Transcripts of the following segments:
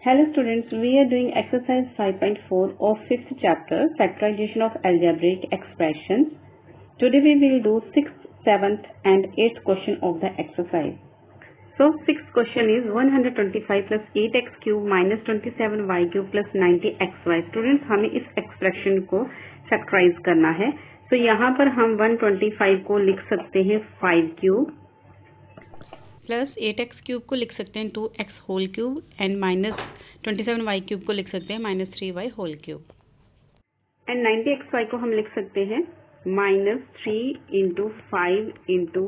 Hello students, we are doing exercise 5.4 of 5th chapter, factorization of algebraic expressions. Today we will do 6th, 7th and 8th question of the exercise. So 6th question is 125 plus 8x cube minus 27y cube plus 90xy. Students हमें इस expression को factorize करना है. तो यहाँ पर हम 125 को लिख सकते हैं 5 cube प्लस 8x क्यूब को लिख सकते हैं 2x whole cube and minus 27y cube को लिख सकते हैं minus 3y whole cube and 90xy को हम लिख सकते हैं minus 3 into 5 into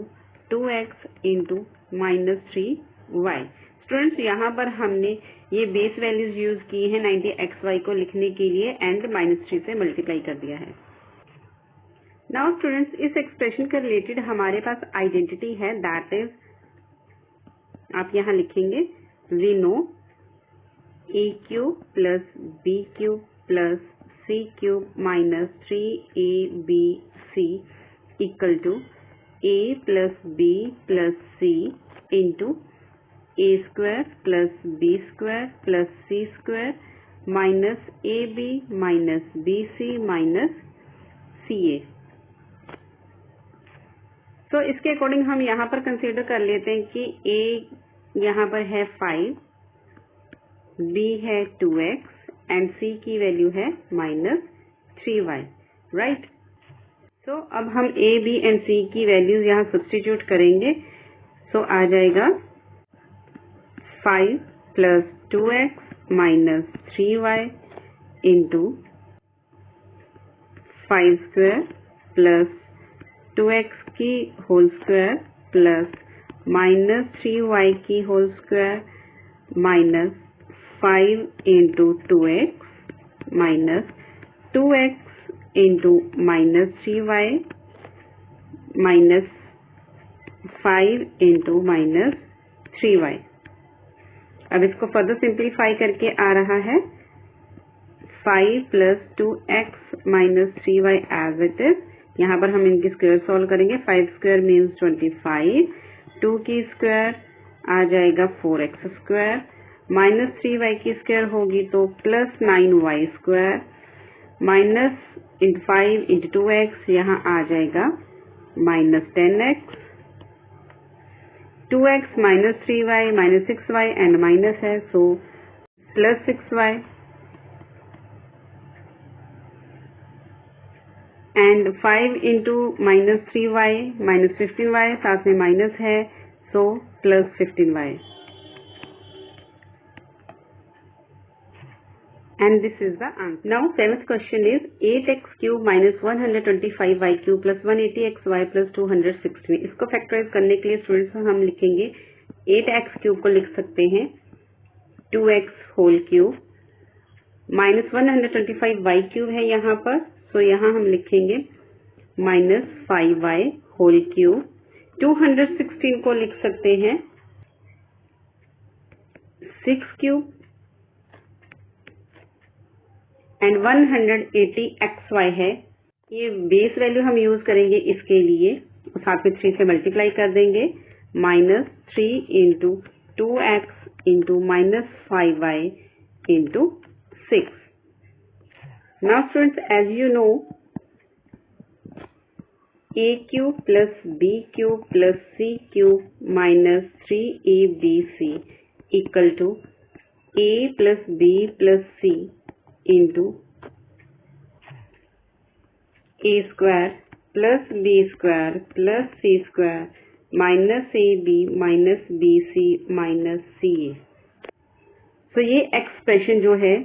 2x into minus 3y. Students यहाँ पर हमने ये बेस वैल्यूज यूज की है 90xy को लिखने के लिए एंड माइनस 3 से मल्टीप्लाई कर दिया है. नाउ स्टूडेंट्स इस एक्सप्रेशन के रिलेटेड हमारे पास आइडेंटिटी है, दैट इज आप यहाँ लिखेंगे we know A cube plus B cube plus C cube minus 3ab equal to A plus B plus C into A square plus B square plus C square minus A B minus B C minus C A. तो इसके according हम यहाँ पर consider कर लेते हैं कि a यहाँ पर है 5, b है 2x एंड c की वैल्यू है माइनस 3y. राइट. सो अब हम a, b एंड c की वैल्यूज यहाँ सब्स्टिट्यूट करेंगे. सो आ जाएगा 5 plus 2x minus 3y into 5 square plus 2x की whole square plus minus 3y की whole square minus 5 into 2x minus 2x into minus 3y minus 5 into minus 3y. अब इसको further simplify करके आ रहा है 5 plus 2x minus 3y as it is. यहाँ पर हम इनकी स्क्वायर सॉल्व करेंगे. 5 स्क्वायर मीन्स 25, 2 की स्क्वायर आ जाएगा 4x स्क्वायर माइनस 3y की स्क्वायर होगी तो plus 9y square minus into 5 into 2x यहाँ आ जाएगा minus 10x, 2x minus 3y minus 6y and minus है so plus 6y and 5 into minus 3y minus 15y साथ में माइनस है so plus 15y and this is the answer. Now seventh question is 8x cube minus 125y cube plus 180xy plus 216. इसको factorise करने के लिए students हम लिखेंगे 8x cube को लिख सकते हैं 2x whole cube minus 125y cube है यहाँ पर. सो यहाँ हम लिखेंगे माइनस 5y होल क्यूब. 216 को लिख सकते हैं 6 क्यूब एंड 180xy है. ये बेस वैल्यू हम यूज करेंगे इसके लिए, साथ में 3 से मल्टीप्लाई कर देंगे minus 3 into 2x into minus 5y into 6. Now students, as you know, a cube plus b cube plus c cube minus 3abc equal to a plus b plus c into a square plus b square plus c square minus ab minus bc minus ca. So ये expression जो है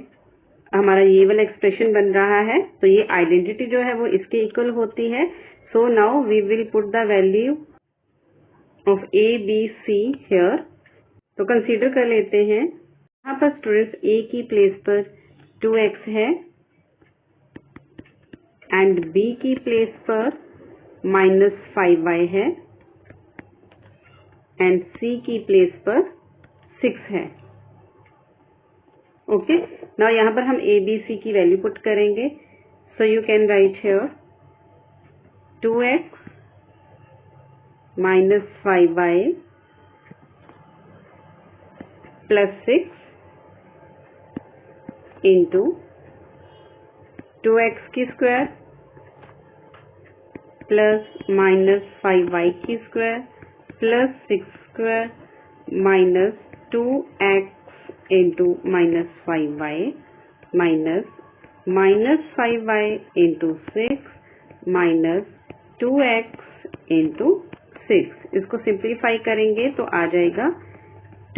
हमारा ये वाला expression बन रहा है. तो ये आइडेंटिटी जो है वो इसके इक्वल होती है. So now we will put the value of a b c here. तो कंसीडर कर लेते हैं यहाँ पर स्टूडेंट्स ए की प्लेस पर 2x है एंड बी की प्लेस पर माइनस 5y है एंड सी की प्लेस पर 6 है. ओके. नाउ यहाँ पर हम ए बी सी की वैल्यू पुट करेंगे. सो you can write here 2x minus 5y plus 6 into 2x की स्क्वायर प्लस माइनस 5y की square plus 6 square minus 2x into minus 5y minus minus 5y into 6 minus 2x into 6। इसको simplify करेंगे तो आ जाएगा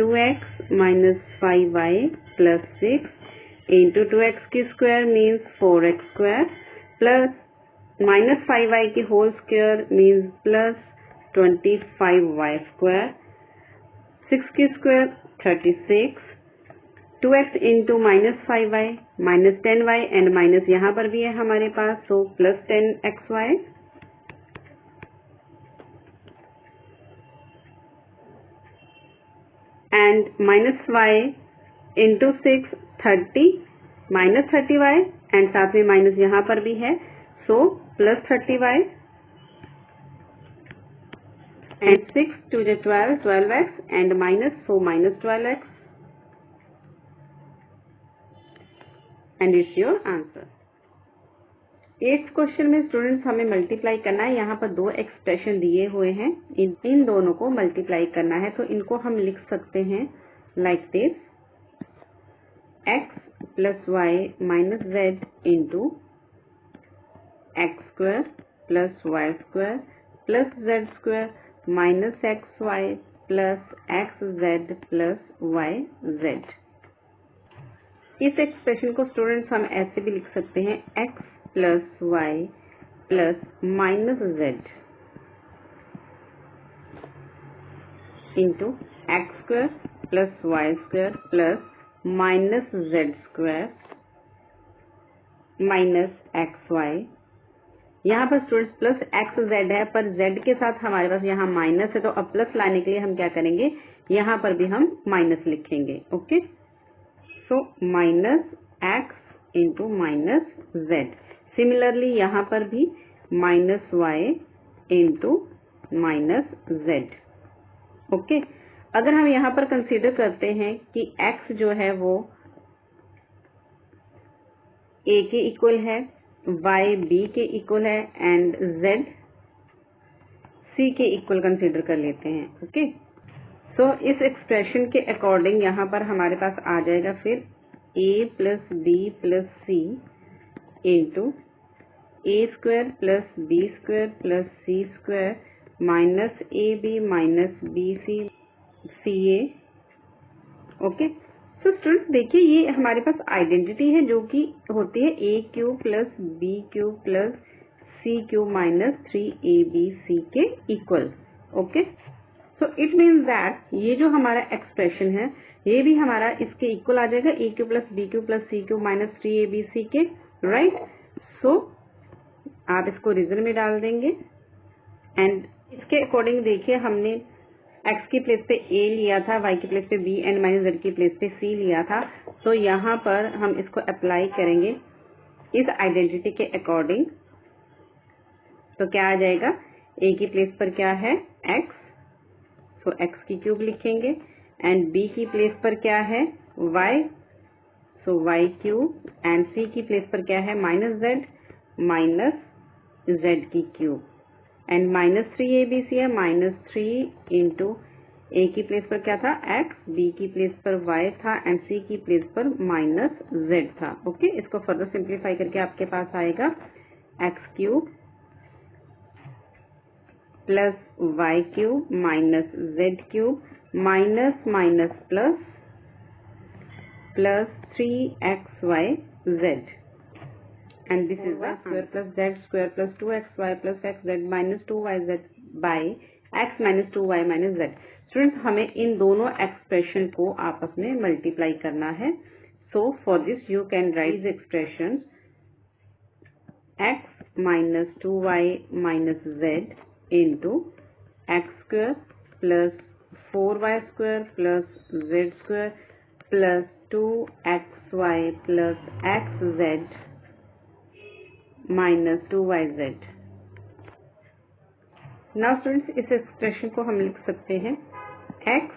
2x minus 5y plus 6 into 2x की square means 4x square plus minus 5y की whole square means plus 25y square 6 की square 36 2x into minus 5y minus 10y and minus यहाँ पर भी है हमारे पास so plus 10xy and minus y into 6 30 minus 30y and साथ में माइनस यहाँ पर भी है so plus 30y and 6 to the 12 12x and minus so minus 12x and it's your answer. Eighth question में स्टूडेंट्स हमें मल्टीप्लाई करना है। यहाँ पर दो एक्सप्रेशन दिए हुए हैं, इन दोनों को मल्टीप्लाई करना है तो इनको हम लिख सकते हैं like this x plus y minus z into x square plus y square plus z square minus x y plus x z plus y z. इस एक्सप्रेशन को स्टूडेंट्स हम ऐसे भी लिख सकते हैं x plus y plus minus z into x square plus y square plus minus z square minus x y. यहाँ पर स्टूडेंट्स प्लस एक्स जेड है पर जेड के साथ हमारे पास यहाँ माइनस है तो अब प्लस लाने के लिए हम क्या करेंगे, यहाँ पर भी हम माइनस लिखेंगे। Okay so minus x into minus z. Similarly यहाँ पर भी minus y into minus z. Okay अगर हम यहाँ पर कंसीडर करते हैं कि x जो है वो a के इक्वल है, y b के इक्वल है एंड z c के इक्वल कंसीडर कर लेते हैं। ओके सो इस एक्सप्रेशन के अकॉर्डिंग यहाँ पर हमारे पास आ जाएगा फिर a plus b plus c into A square plus B square plus C square minus A B minus B c c a. Okay so students देखिए ये हमारे पास आइडेंटिटी है जो कि होती है A cube plus B cube plus C cube minus 3abc के equal. Okay so it means that ये जो हमारा एक्सप्रेशन है ये भी हमारा इसके इक्वल आ जाएगा A cube plus B cube plus C cube minus 3abc के। राइट सो आप इसको रिजल्ट में डाल देंगे एंड इसके अकॉर्डिंग देखिए हमने x की प्लेस पे a लिया था, y की प्लेस पे b एंड माइनस z की प्लेस पे c लिया था। तो यहाँ पर हम इसको अप्लाई करेंगे इस आइडेंटिटी के अकॉर्डिंग तो क्या आ जाएगा, a की प्लेस पर क्या है x तो x की क्यूब लिखेंगे एंड b की प्लेस पर क्या है y तो y क्यूब एंड c की प्लेस पर क्या है माइनस z माइनस z की क्यूब एंड माइनस 3abc है माइनस 3 इंटू ए की प्लेस पर क्या था x, b की प्लेस पर y था एंड c की प्लेस पर माइनस z था। ओके इसको फर्दर सिंप्लीफाई करके आपके पास आएगा x cube plus y cube minus z cube minus minus plus plus 3xyz and this is the square plus z square plus 2xy plus xz minus 2yz by x minus 2y minus z। Students हमें इन दोनों expression को आपस में multiply करना है। So for this you can right this expression x minus 2y minus z into x square plus 4y square plus z square plus 2xy plus xz minus 2yz। Now students इस expression को हम लिख सकते हैं x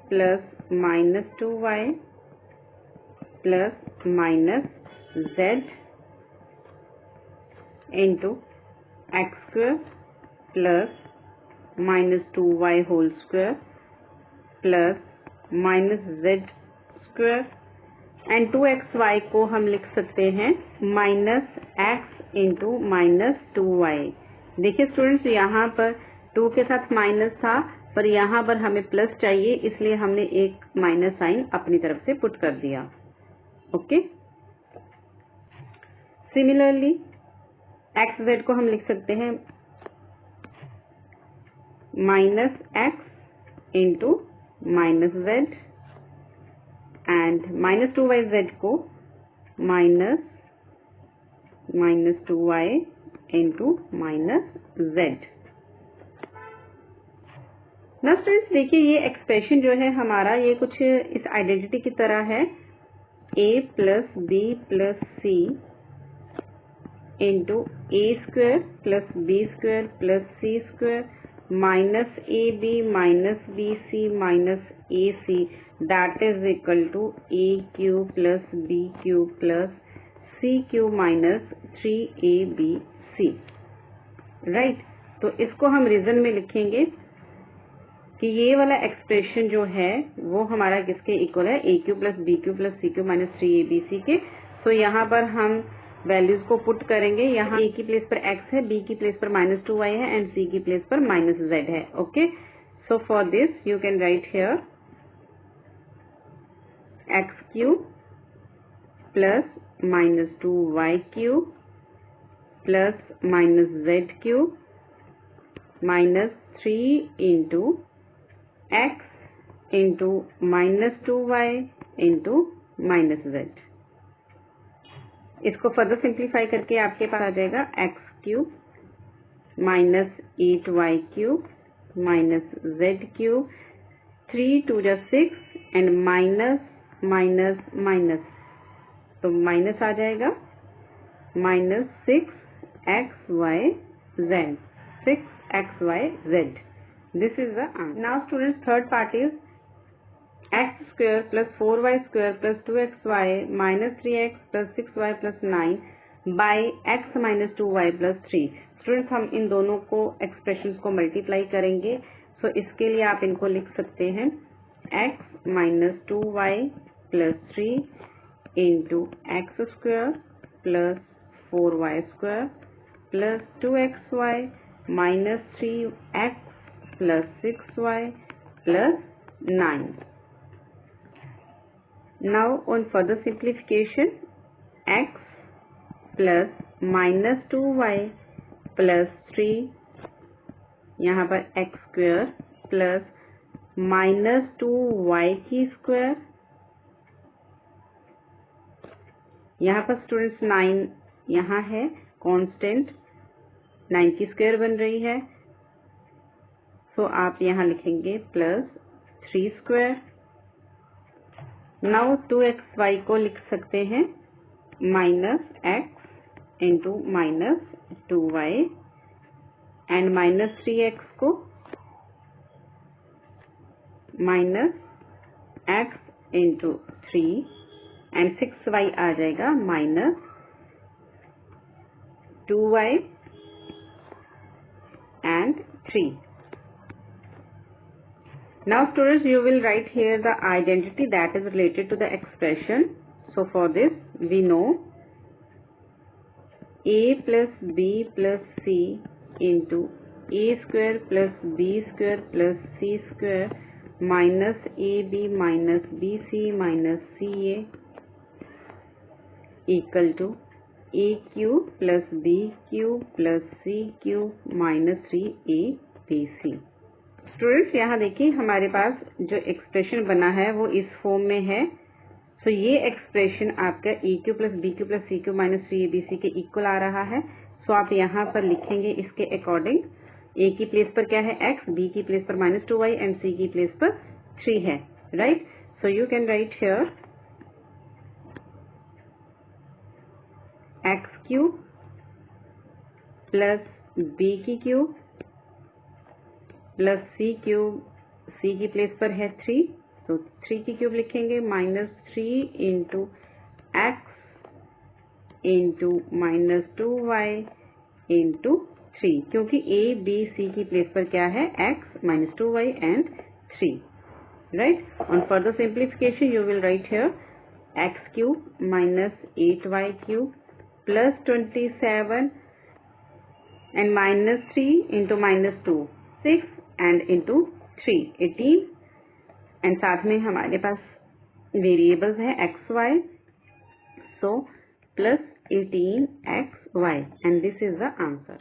plus minus 2y plus minus z into x square plus minus 2y whole square plus minus z square and 2xy को हम लिख सकते हैं minus x into minus 2y। देखिए स्टूडेंट्स, यहाँ पर 2 के साथ माइनस था, पर यहाँ पर हमें प्लस चाहिए, इसलिए हमने एक माइनस साइन अपनी तरफ से पुट कर दिया। ओके, सिमिलरली एक्स जेड को हम लिख सकते हैं minus x into minus Z and minus 2y Z को minus 2y into minus Z. ना स्टूडेंट्स, देखिए ये एक्सप्रेशन जो है हमारा, ये कुछ इस आइडेंटिटी की तरह है, a plus B plus C into A square plus B square plus C square minus A B minus B C minus a c that is equal to a cube plus B cube plus C cube minus 3abc। Right, तो इसको हम reason में लिखेंगे कि ये वाला expression जो है वो हमारा किसके इक्वल है, A cube plus B cube plus C cube minus 3abc के। तो यहाँ पर हम वैल्यूज को पुट करेंगे। यहाँ ए की प्लेस पर x है, बी की प्लेस पर माइनस 2y है एंड सी की प्लेस पर माइनस z है। Okay, so for this you can write here x cube plus minus 2y cube plus minus z cube minus 3 into x into minus 2y into minus z। इसको further simplify करके आपके पास आ जाएगा x cube minus 8y cube minus z cube 3 2 जा 6 and minus minus minus, तो minus आ जाएगा minus 6xyz 6xyz। This is the answer. Now students, third part is x square plus 4y square plus 2xy minus 3x plus 6y plus 9 by x minus 2y plus 3। Students, हम इन दोनों को expressions को multiply करेंगे। सो इसके लिए आप इनको लिख सकते हैं x minus 2y plus 3 into x square plus 4y square plus 2xy minus 3x plus 6y plus 9। Now on further simplification, x plus minus 2y plus 3, यहाँ पर x square plus minus 2y की square, यहाँ पर students 9 यहाँ है constant, 9 की square बन रही है, तो आप यहाँ लिखेंगे प्लस 3 स्क्वायर। नाउ 2xy को लिख सकते हैं minus x into minus 2y and minus 3x को minus x into 3 and 6y आ जाएगा minus 2y and 3। Now students, you will write here the identity that is related to the expression. So for this we know a plus b plus c into a square plus b square plus c square minus ab minus bc minus ca equal to a cube plus b cube plus c cube minus 3abc। Students, यहाँ देखिए हमारे पास जो expression बना है वो इस form में है। तो ये एक्सप्रेशन आपका A cube plus B cube plus C cube minus 3abc के इक्वल आ रहा है। सो आप यहाँ पर लिखेंगे इसके अकॉर्डिंग, ए की प्लेस पर क्या है x, बी की प्लेस पर माइनस 2y एंड सी की प्लेस पर 3 है। Right, so you can write here x cube plus b की क्यूब प्लस सी क्यूब, सी की प्लेस पर है 3, तो 3 की क्यूब लिखेंगे minus 3 into x into -2y into 3, क्योंकि a b c की प्लेस पर क्या है, x -2y and 3, right? On further simplification you will write here x cube minus 8y cube plus 27 and minus 3 into -2 6 and into 3 18, and साथ में हमारे पास variables है x y, so plus 18xy, and this is the answer.